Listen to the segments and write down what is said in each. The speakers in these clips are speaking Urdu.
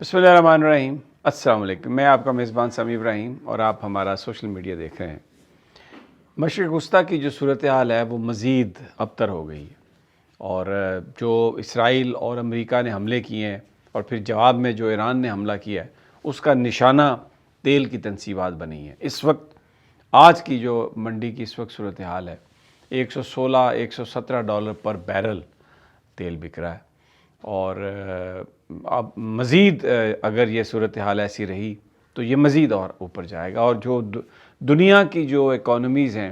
بسم اللہ الرحمن الرحیم۔ السلام علیکم، میں آپ کا میزبان سمیع ابراہیم اور آپ ہمارا سوشل میڈیا دیکھ رہے ہیں۔ مشرق وسطیٰ کی جو صورتحال ہے وہ مزید ابتر ہو گئی ہے، اور جو اسرائیل اور امریکہ نے حملے کیے ہیں اور پھر جواب میں جو ایران نے حملہ کیا ہے اس کا نشانہ تیل کی تنصیبات بنی ہیں۔ اس وقت آج کی جو منڈی کی اس وقت صورتحال ہے، $116-117 پر بیرل تیل بک رہا ہے، اور اب مزید اگر یہ صورتحال ایسی رہی تو یہ مزید اور اوپر جائے گا، اور جو دنیا کی جو اکانومیز ہیں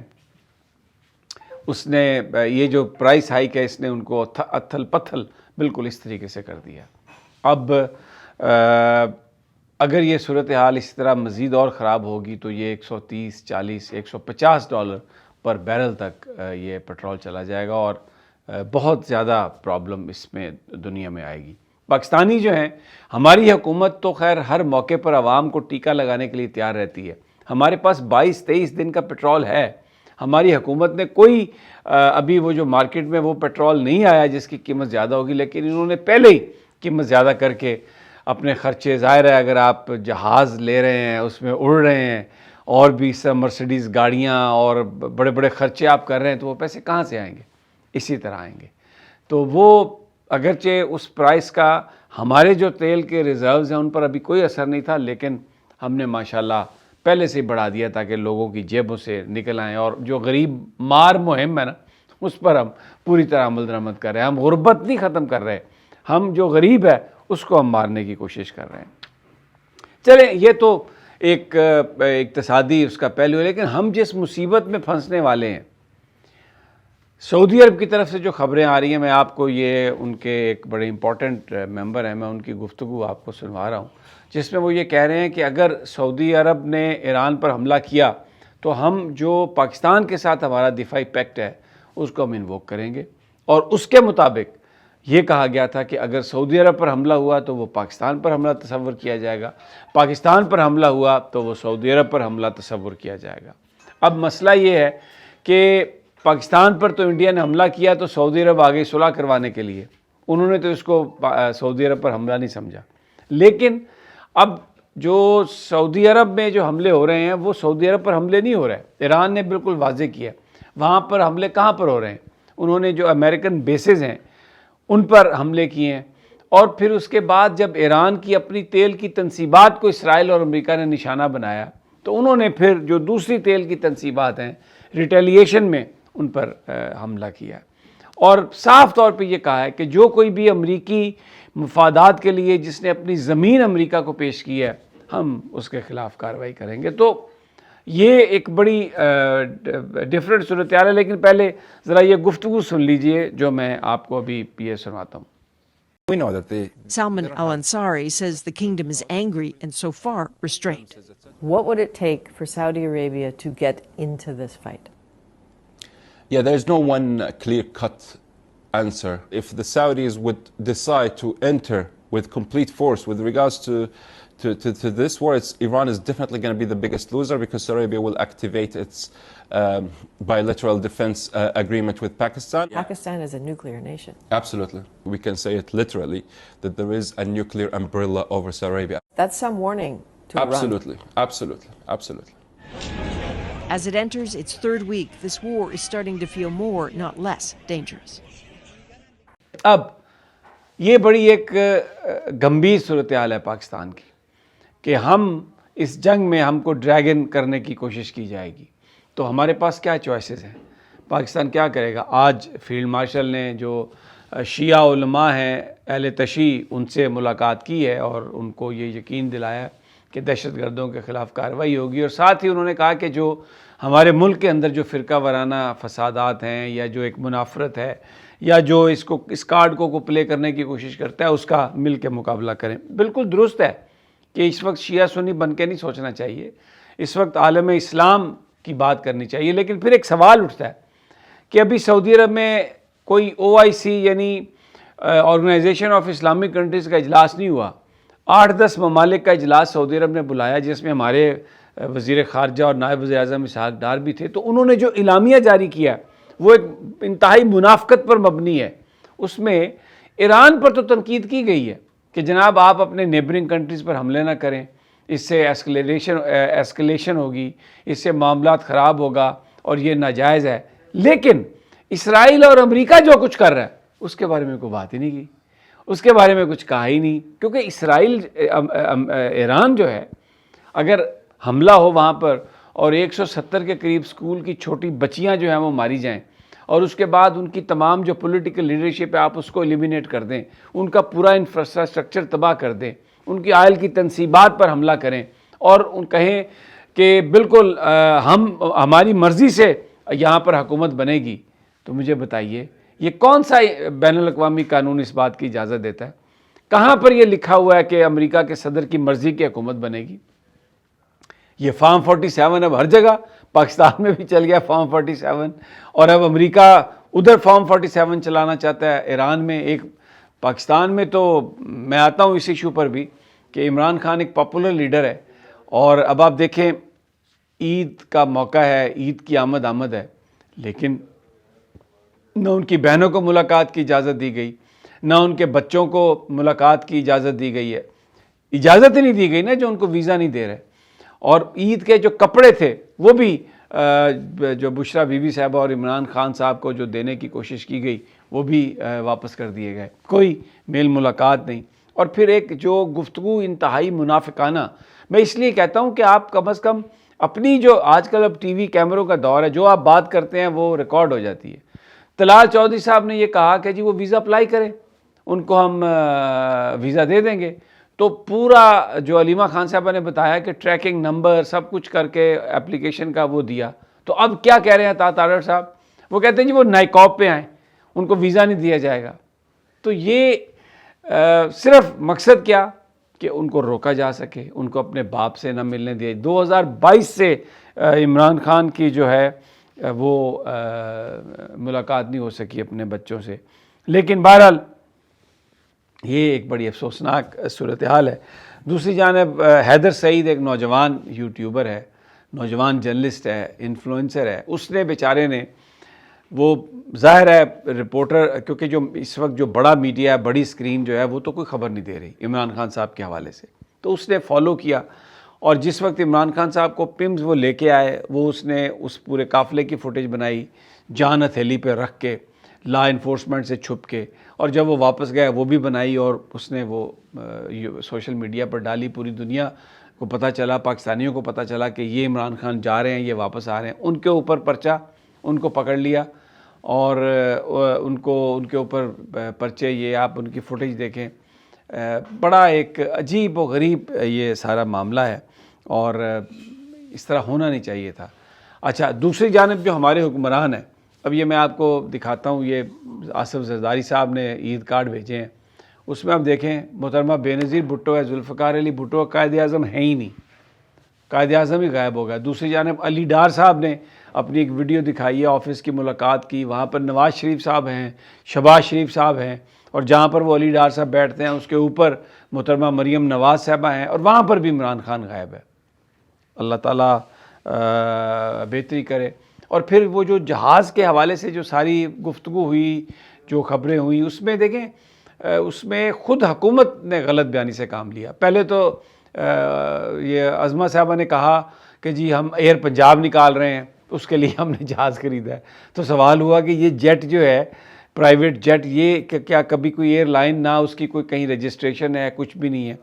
اس نے یہ جو پرائس ہائیک ہے اس نے ان کو اتھل پتھل بالکل اس طریقے سے کر دیا۔ اب اگر یہ صورتحال اس طرح مزید اور خراب ہوگی تو یہ $130, $140, $150 پر بیرل تک یہ پیٹرول چلا جائے گا، اور بہت زیادہ پرابلم اس میں دنیا میں آئے گی۔ پاکستانی جو ہیں، ہماری حکومت تو خیر ہر موقع پر عوام کو ٹیکہ لگانے کے لیے تیار رہتی ہے۔ ہمارے پاس 22-23 دن کا پیٹرول ہے۔ ہماری حکومت نے کوئی ابھی وہ جو مارکیٹ میں وہ پیٹرول نہیں آیا جس کی قیمت زیادہ ہوگی، لیکن انہوں نے پہلے ہی قیمت زیادہ کر کے اپنے خرچے، ظاہر ہے اگر آپ جہاز لے رہے ہیں، اس میں اڑ رہے ہیں، اور بھی مرسیڈیز گاڑیاں اور بڑے بڑے خرچے آپ کر رہے ہیں، تو وہ پیسے کہاں سے آئیں گے؟ اسی طرح آئیں گے۔ تو وہ اگرچہ اس پرائس کا ہمارے جو تیل کے ریزروز ہیں ان پر ابھی کوئی اثر نہیں تھا، لیکن ہم نے ماشاءاللہ پہلے سے ہی بڑھا دیا تاکہ لوگوں کی جیبوں سے نکل آئیں، اور جو غریب مار مہم ہے نا اس پر ہم پوری طرح عمل درآمد کر رہے ہیں۔ ہم غربت نہیں ختم کر رہے، ہم جو غریب ہے اس کو ہم مارنے کی کوشش کر رہے ہیں۔ چلیں، یہ تو ایک اقتصادی اس کا پہلو ہے، لیکن ہم جس مصیبت میں پھنسنے والے ہیں، سعودی عرب کی طرف سے جو خبریں آ رہی ہیں، میں آپ کو یہ ان کے ایک بڑے امپورٹنٹ ممبر ہیں، میں ان کی گفتگو آپ کو سنوا رہا ہوں، جس میں وہ یہ کہہ رہے ہیں کہ اگر سعودی عرب نے ایران پر حملہ کیا تو ہم جو پاکستان کے ساتھ ہمارا دفاعی پیکٹ ہے اس کو ہم انووک کریں گے، اور اس کے مطابق یہ کہا گیا تھا کہ اگر سعودی عرب پر حملہ ہوا تو وہ پاکستان پر حملہ تصور کیا جائے گا، پاکستان پر حملہ ہوا تو وہ سعودی عرب پر حملہ تصور کیا جائے گا۔ اب مسئلہ یہ ہے کہ پاکستان پر تو انڈیا نے حملہ کیا تو سعودی عرب آگے صلح کروانے کے لیے، انہوں نے تو اس کو سعودی عرب پر حملہ نہیں سمجھا، لیکن اب جو سعودی عرب میں جو حملے ہو رہے ہیں وہ سعودی عرب پر حملے نہیں ہو رہے۔ ایران نے بالکل واضح کیا وہاں پر حملے کہاں پر ہو رہے ہیں، انہوں نے جو امریکن بیسز ہیں ان پر حملے کیے ہیں، اور پھر اس کے بعد جب ایران کی اپنی تیل کی تنصیبات کو اسرائیل اور امریکہ نے نشانہ بنایا تو انہوں نے پھر جو دوسری تیل کی تنصیبات ہیں ریٹیلیشن میں ان پر حملہ کیا، اور صاف طور پہ یہ کہا ہے کہ جو کوئی بھی امریکی مفادات کے لیے جس نے اپنی زمین امریکہ کو پیش کی ہے ہم اس کے خلاف کارروائی کریں گے۔ تو یہ ایک بڑی ڈیفرنٹ صورتحال ہے، لیکن پہلے ذرا یہ گفتگو سن لیجئے جو میں آپ کو ابھی یہ سناتا ہوں۔ We know that Salman al-Ansari says the kingdom is angry and so far restrained. What would it take for Saudi Arabia to get into this fight? there's no one clear-cut answer. If the Saudis would decide to enter with complete force with regards to this war, Iran is definitely going to be the biggest loser, because Saudi Arabia will activate its bilateral defense agreement with Pakistan. Pakistan is a nuclear nation. Absolutely. We can say it literally, that there is a nuclear umbrella over Saudi Arabia. That's some warning to Iran. Absolutely. As it enters its third week, this war is starting to feel more, not less, dangerous. اب یہ بڑی ایک گمبھیر صورتحال ہے پاکستان کی کہ ہم اس جنگ میں ہم کو ڈریگن کرنے کی کوشش کی جائے گی، تو ہمارے پاس کیا چوائسز ہیں؟ پاکستان کیا کرے گا؟ آج فیلڈ مارشل نے جو شیعہ علماء ہیں اہل تشیع ان سے ملاقات کی ہے اور ان کو یہ یقین دلایا کہ دہشت گردوں کے خلاف کارروائی ہوگی، اور ساتھ ہی انہوں نے کہا کہ جو ہمارے ملک کے اندر جو فرقہ وارانہ فسادات ہیں یا جو ایک منافرت ہے یا جو اس کارڈ کو پلے کرنے کی کوشش کرتا ہے اس کا مل کے مقابلہ کریں۔ بالکل درست ہے کہ اس وقت شیعہ سنی بن کے نہیں سوچنا چاہیے، اس وقت عالم اسلام کی بات کرنی چاہیے، لیکن پھر ایک سوال اٹھتا ہے کہ ابھی سعودی عرب میں کوئی OIC یعنی آرگنائزیشن آف اسلامک کنٹریز کا اجلاس نہیں ہوا، 8-10 ممالک کا اجلاس سعودی عرب نے بلایا جس میں ہمارے وزیر خارجہ اور نائب وزیر اعظم اسحاق ڈار بھی تھے، تو انہوں نے جو اعلامیہ جاری کیا وہ ایک انتہائی منافقت پر مبنی ہے، اس میں ایران پر تو تنقید کی گئی ہے کہ جناب آپ اپنے نیبرنگ کنٹریز پر حملے نہ کریں، اس سے ایسکلیشن ہوگی، اس سے معاملات خراب ہوگا اور یہ ناجائز ہے. لیکن اسرائیل اور امریکہ جو کچھ کر رہا ہے اس کے بارے میں کوئی بات ہی نہیں کی، اس کے بارے میں کچھ کہا ہی نہیں. کیونکہ اسرائیل ایران جو ہے اگر حملہ ہو وہاں پر اور 170 کے قریب اسکول کی چھوٹی بچیاں جو ہیں وہ ماری جائیں اور اس کے بعد ان کی تمام جو پولیٹیکل لیڈرشپ ہے آپ اس کو ایلیمینیٹ کر دیں، ان کا پورا انفراسٹرکچر تباہ کر دیں، ان کی آئل کی تنصیبات پر حملہ کریں اور ان کہیں کہ بالکل ہماری مرضی سے یہاں پر حکومت بنے گی، تو مجھے بتائیے یہ کون سا بین الاقوامی قانون اس بات کی اجازت دیتا ہے؟ کہاں پر یہ لکھا ہوا ہے کہ امریکہ کے صدر کی مرضی کی حکومت بنے گی؟ یہ فارم 47 اب ہر جگہ، پاکستان میں بھی چل گیا فارم 47، اور اب امریکہ ادھر فارم 47 چلانا چاہتا ہے ایران میں. ایک پاکستان میں تو میں آتا ہوں اس ایشو پر بھی کہ عمران خان ایک پاپولر لیڈر ہے، اور اب آپ دیکھیں عید کا موقع ہے، عید کی آمد ہے، لیکن نہ ان کی بہنوں کو ملاقات کی اجازت دی گئی، نہ ان کے بچوں کو ملاقات کی اجازت دی گئی ہے. اجازت ہی نہیں دی گئی نا جو ان کو ویزا نہیں دے رہے. اور عید کے جو کپڑے تھے وہ بھی جو بشرا بی بی صاحبہ اور عمران خان صاحب کو جو دینے کی کوشش کی گئی وہ بھی واپس کر دیے گئے. کوئی میل ملاقات نہیں. اور پھر ایک جو گفتگو انتہائی منافقانہ، میں اس لیے کہتا ہوں کہ آپ کم از کم اپنی جو آج کل اب ٹی وی کیمروں کا دور ہے، جو آپ بات کرتے ہیں وہ ریکارڈ ہو جاتی ہے. طلال چودھری صاحب نے یہ کہا کہ جی وہ ویزا اپلائی کریں، ان کو ہم ویزا دے دیں گے. تو پورا جو علیمہ خان صاحبہ نے بتایا کہ ٹریکنگ نمبر سب کچھ کر کے اپلیکیشن کا وہ دیا. تو اب کیا کہہ رہے ہیں تارڑ صاحب؟ وہ کہتے ہیں جی وہ نائکوب پہ آئیں، ان کو ویزا نہیں دیا جائے گا. تو یہ صرف مقصد کیا کہ ان کو روکا جا سکے، ان کو اپنے باپ سے نہ ملنے دیا. 2022 سے عمران خان کی جو ہے وہ ملاقات نہیں ہو سکی اپنے بچوں سے. لیکن بہرحال یہ ایک بڑی افسوسناک صورتحال ہے. دوسری جانب حیدر سعید ایک نوجوان یوٹیوبر ہے، نوجوان جرنلسٹ ہے، انفلوئنسر ہے. اس نے بیچارے نے وہ ظاہر ہے رپورٹر، کیونکہ جو اس وقت جو بڑا میڈیا ہے، بڑی اسکرین جو ہے وہ تو کوئی خبر نہیں دے رہی عمران خان صاحب کے حوالے سے، تو اس نے فالو کیا. اور جس وقت عمران خان صاحب کو پمز وہ لے کے آئے، وہ اس نے اس پورے قافلے کی فوٹیج بنائی جان ہتھیلی پہ رکھ کے، لا انفورسمنٹ سے چھپ کے، اور جب وہ واپس گئے وہ بھی بنائی اور اس نے وہ سوشل میڈیا پر ڈالی. پوری دنیا کو پتہ چلا، پاکستانیوں کو پتہ چلا کہ یہ عمران خان جا رہے ہیں، یہ واپس آ رہے ہیں. ان کے اوپر پرچہ، ان کو پکڑ لیا اور ان کے اوپر پرچے، یہ آپ ان کی فوٹیج دیکھیں. بڑا ایک عجیب و غریب یہ سارا معاملہ ہے اور اس طرح ہونا نہیں چاہیے تھا. اچھا، دوسری جانب جو ہمارے حکمران ہیں، اب یہ میں آپ کو دکھاتا ہوں، یہ آصف زرداری صاحب نے عید کارڈ بھیجے ہیں. اس میں آپ دیکھیں محترمہ بے نظیر بھٹو ہے، ذوالفقار علی بھٹو قائد اعظم ہے ہی نہیں، قائد اعظم ہی غائب ہو گیا. دوسری جانب علی ڈار صاحب نے اپنی ایک ویڈیو دکھائی ہے آفس کی ملاقات کی، وہاں پر نواز شریف صاحب ہیں، شہباز شریف صاحب ہیں، اور جہاں پر وہ علی ڈار صاحب بیٹھتے ہیں اس کے اوپر محترمہ مریم نواز صاحبہ ہیں، اور وہاں پر بھی عمران خان غائب ہے. اللہ تعالیٰ بہتری کرے. اور پھر وہ جو جہاز کے حوالے سے جو ساری گفتگو ہوئی، جو خبریں ہوئیں، اس میں دیکھیں اس میں خود حکومت نے غلط بیانی سے کام لیا. پہلے تو یہ عظمہ صاحبہ نے کہا کہ جی ہم ایئر پنجاب نکال رہے ہیں، اس کے لیے ہم نے جہاز خریدا ہے. تو سوال ہوا کہ یہ جیٹ جو ہے پرائیویٹ جیٹ، یہ کیا کبھی کوئی ایئر لائن نہ اس کی کوئی کہیں رجسٹریشن ہے، کچھ بھی نہیں ہے.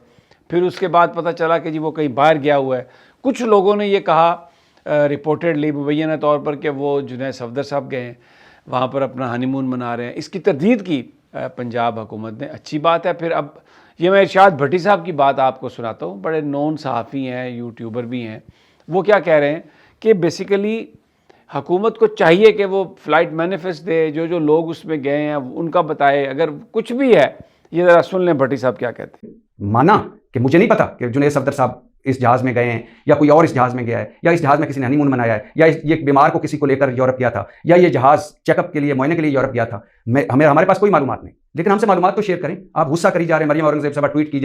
پھر اس کے بعد پتہ چلا کہ جی وہ کہیں باہر گیا ہوا ہے. کچھ لوگوں نے یہ کہا رپورٹڈلی مبینہ طور پر کہ وہ جنید صفدر صاحب گئے ہیں، وہاں پر اپنا ہنی مون منا رہے ہیں. اس کی تردید کی پنجاب حکومت نے. اچھی بات ہے. پھر اب یہ میں ارشاد بھٹی صاحب کی بات آپ کو سناتا ہوں، بڑے نون صحافی ہیں، یوٹیوبر بھی ہیں. وہ کیا کہہ رہے ہیں کہ بیسیکلی حکومت کو چاہیے کہ وہ فلائٹ مینیفیسٹ دے، جو لوگ اس میں گئے ہیں ان کا بتائے، اگر کچھ بھی ہے. یہ ذرا سن لیں بھٹی صاحب کیا کہتے ہیں. مانا کہ مجھے نہیں پتا کہ جنید صفدر صاحب اس جہاز میں گئے ہیں، یا کوئی اور اس جہاز میں گیا ہے، یا اس جہاز میں کسی نے ہنی مون منایا ہے، یا یہ بیمار کو کسی کو لے کر یورپ گیا تھا، یا یہ جہاز چیک اپ کے لیے، معائنے کے لیے یورپ گیا تھا. ہمارے پاس کوئی معلومات نہیں. لیکن ہم سے معلومات تو شیئر کریں. آپ غصہ کری جا رہے ہیں, مریم اورنگزیب صاحبہ ٹویٹ کیے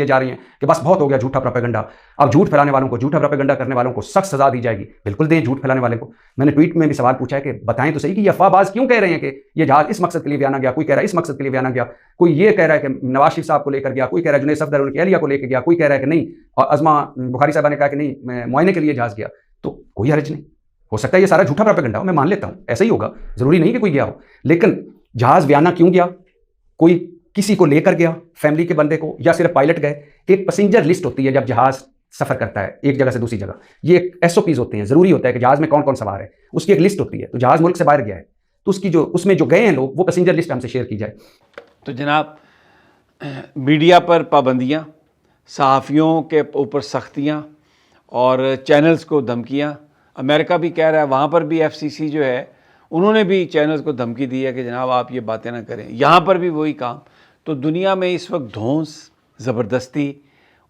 جا رہی ہیں کہ بس بہت ہو گیا جھوٹا پروپیگنڈا. اب جھوٹ پھیلانے والوں کو, جھوٹا پروپیگنڈا کرنے والوں کو سخت سزا دی جائے گی. بالکل دیں جھوٹ پھیلانے والے کو. میں نے ٹویٹ میں بھی سوال پوچھا ہے کہ بتائیں تو صحیح کہ یہ افواہ باز کیوں کہہ رہے ہیں کہ یہ جہاز اس مقصد کے لیے بھی آنا گیا, کوئی کہہ رہا ہے اس مقصد کے لیے بھی آنا گیا, کوئی یہ کہہ رہا ہے کہ نواز شریف صاحب کو لے کر گیا, کوئی کہہ رہا ہے جنید صفدر ان کی اہلیہ کو لے کے گیا, کوئی کہہ رہا ہے کہ نہیں, اور عظما بخاری صاحبہ نے کہا کہ نہیں میں معائنے کے لیے جہاز گیا. تو کوئی حرج نہیں, ہو سکتا ہے یہ سارا جھوٹا پروپیگنڈا ہو, میں مان لیتا ہوں ایسا ہی ہوگا, ضروری نہیں کہ کوئی گیا ہو. لیکن جہاز ویانا کیوں گیا, کوئی کسی کو لے کر گیا, فیملی کے بندے کو, یا صرف پائلٹ گئے. ایک پیسنجر لسٹ ہوتی ہے جب جہاز سفر کرتا ہے ایک جگہ سے دوسری جگہ, یہ ایک ایس او پیز ہوتے ہیں, ضروری ہوتا ہے کہ جہاز میں کون کون سوار ہے, اس کی ایک لسٹ ہوتی ہے. تو جہاز ملک سے باہر گیا ہے تو اس کی جو اس میں جو گئے ہیں لوگ, وہ پیسنجر لسٹ ہم سے شیئر کی جائے. تو جناب میڈیا پر پابندیاں, صحافیوں کے اوپر سختیاں اور چینلز کو دھمکیاں, امریکہ بھی کہہ رہا ہے, وہاں پر بھی ایف سی سی جو ہے انہوں نے بھی چینلز کو دھمکی دی ہے کہ جناب آپ یہ باتیں نہ کریں. یہاں پر بھی وہی کام. تو دنیا میں اس وقت دھونس, زبردستی,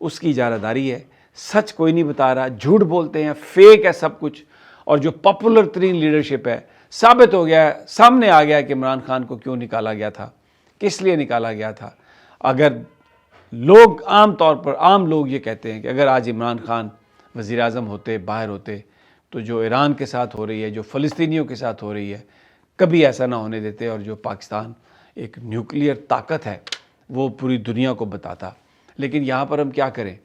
اس کی اجارہ داری ہے. سچ کوئی نہیں بتا رہا, جھوٹ بولتے ہیں, فیک ہے سب کچھ. اور جو پاپولر ترین لیڈرشپ ہے, ثابت ہو گیا ہے, سامنے آ گیا ہے کہ عمران خان کو کیوں نکالا گیا تھا, کس لیے نکالا گیا تھا. اگر لوگ عام طور پر عام لوگ یہ کہتے ہیں کہ اگر آج عمران خان وزیر اعظم ہوتے, باہر ہوتے, تو جو ایران کے ساتھ ہو رہی ہے, جو فلسطینیوں کے ساتھ ہو رہی ہے, کبھی ایسا نہ ہونے دیتے, اور جو پاکستان ایک نیوکلیئر طاقت ہے وہ پوری دنیا کو بتاتا. لیکن یہاں پر ہم کیا کریں,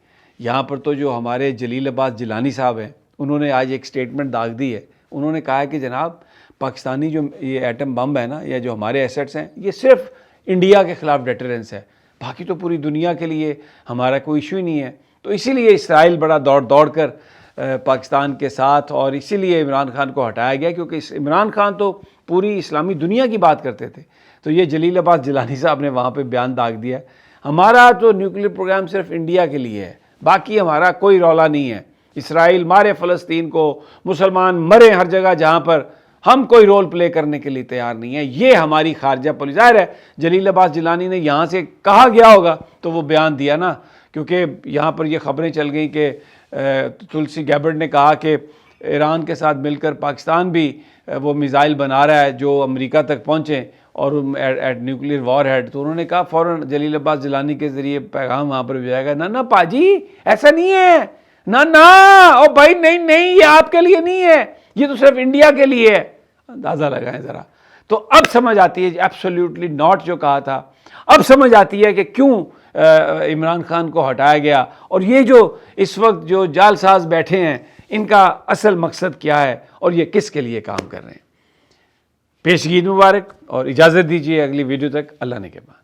یہاں پر تو جو ہمارے جلیل عباس جیلانی صاحب ہیں, انہوں نے آج ایک سٹیٹمنٹ داغ دی ہے. انہوں نے کہا ہے کہ جناب پاکستانی جو یہ ایٹم بم ہے نا, یا جو ہمارے ایسٹس ہیں, یہ صرف انڈیا کے خلاف ڈیٹرنس ہے, باقی تو پوری دنیا کے لیے ہمارا کوئی ایشو ہی نہیں ہے. تو اسی لیے اسرائیل بڑا دوڑ کر پاکستان کے ساتھ, اور اسی لیے عمران خان کو ہٹایا گیا, کیونکہ عمران خان تو پوری اسلامی دنیا کی بات کرتے تھے. تو یہ جلیل عباس جیلانی صاحب نے وہاں پہ بیان داغ دیا ہے. ہمارا تو نیوکلیئر پروگرام صرف انڈیا کے لیے ہے, باقی ہمارا کوئی رولا نہیں ہے. اسرائیل مارے فلسطین کو, مسلمان مرے ہر جگہ جہاں پر, ہم کوئی رول پلے کرنے کے لیے تیار نہیں ہے. یہ ہماری خارجہ پالیسی. ظاہر ہے جلیل عباس جیلانی نے یہاں سے کہا گیا ہوگا تو وہ بیان دیا نا, کیونکہ یہاں پر یہ خبریں چل گئیں کہ تلسی گیبرڈ نے کہا کہ ایران کے ساتھ مل کر پاکستان بھی وہ میزائل بنا رہا ہے جو امریکہ تک پہنچیں اور ایٹ نیوکلیئر وار ہیڈ. تو انہوں نے کہا فوراً جلیل عباس جیلانی کے ذریعے پیغام وہاں پر بھیجا گیا, نہ پاجی ایسا نہیں ہے, نہ او بھائی نہیں, یہ آپ کے لیے نہیں ہے, یہ تو صرف انڈیا کے لیے ہے. اندازہ لگائیں ذرا. تو اب سمجھ آتی ہے ایبسولیوٹلی ناٹ جو کہا تھا, اب سمجھ آتی ہے کہ کیوں عمران خان کو ہٹایا گیا, اور یہ جو اس وقت جو جال ساز بیٹھے ہیں ان کا اصل مقصد کیا ہے اور یہ کس کے لیے کام کر رہے ہیں. پیشگی مبارک, اور اجازت دیجیے اگلی ویڈیو تک اللہ نے کے بعد.